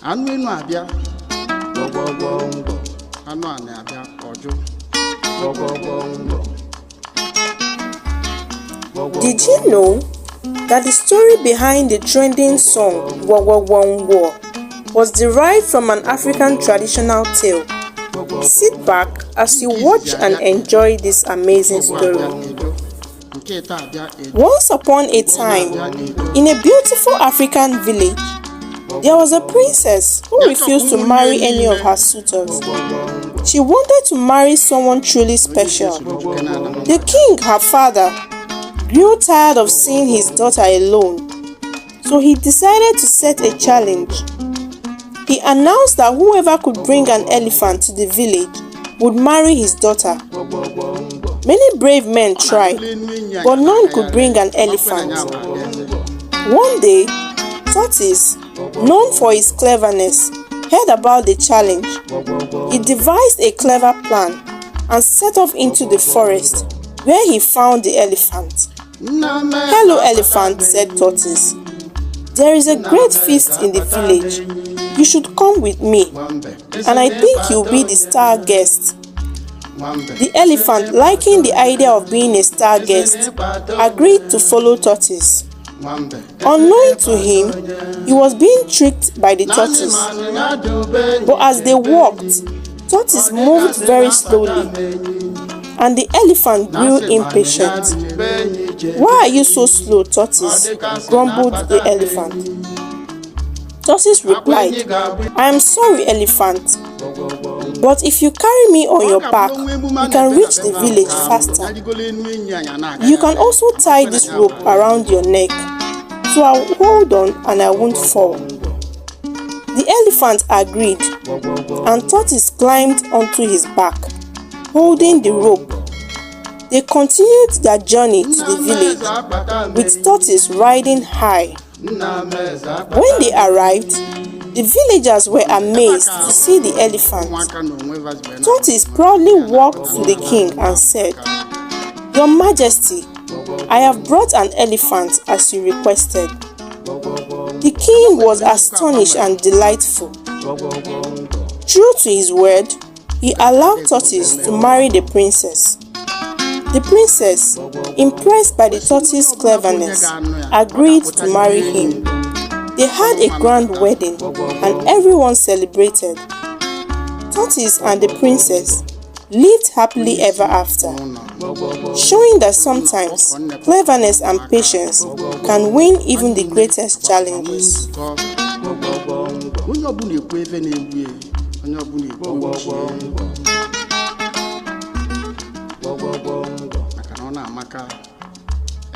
Anu enu abia. Anu ane abia ojo. Did you know that the story behind the trending song ngwọ was derived from an African traditional tale? Sit back as you watch and enjoy this amazing story. Once upon a time, in a beautiful African village, there was a princess who refused to marry any of her suitors. She wanted to marry someone truly special. The king, her father, grew tired of seeing his daughter alone, so he decided to set a challenge. He announced that whoever could bring an elephant to the village would marry his daughter. Many brave men tried, but none could bring an elephant. One day, Tortoise, known for his cleverness, heard about the challenge. He devised a clever plan and set off into the forest, where he found the elephant. "Hello, elephant," said Tortoise. "There is a great feast in the village. You should come with me, and I think you'll be the star guest." The elephant, liking the idea of being a star guest, agreed to follow Tortoise. Unknowing to him, he was being tricked by the tortoise. But as they walked, Tortoise moved very slowly, and the elephant grew impatient. "Why are you so slow, Tortoise?" grumbled the elephant. Tortoise replied, "I am sorry, elephant, but if you carry me on your back, you can reach the village faster. You can also tie this rope around your neck, so I'll hold on and I won't fall." The elephant agreed, and Tortoise climbed onto his back, holding the rope. They continued their journey to the village, with Tortoise riding high. When they arrived, the villagers were amazed to see the elephant. Tortoise proudly walked to the king and said, "Your Majesty, I have brought an elephant as you requested." The king was astonished and delightful. True to his word, he allowed Tortoise to marry the princess. The princess, impressed by the tortoise's cleverness, agreed to marry him. They had a grand wedding and everyone celebrated. Tortoise and the princess lived happily ever after, showing that sometimes cleverness and patience can win even the greatest challenges. Maka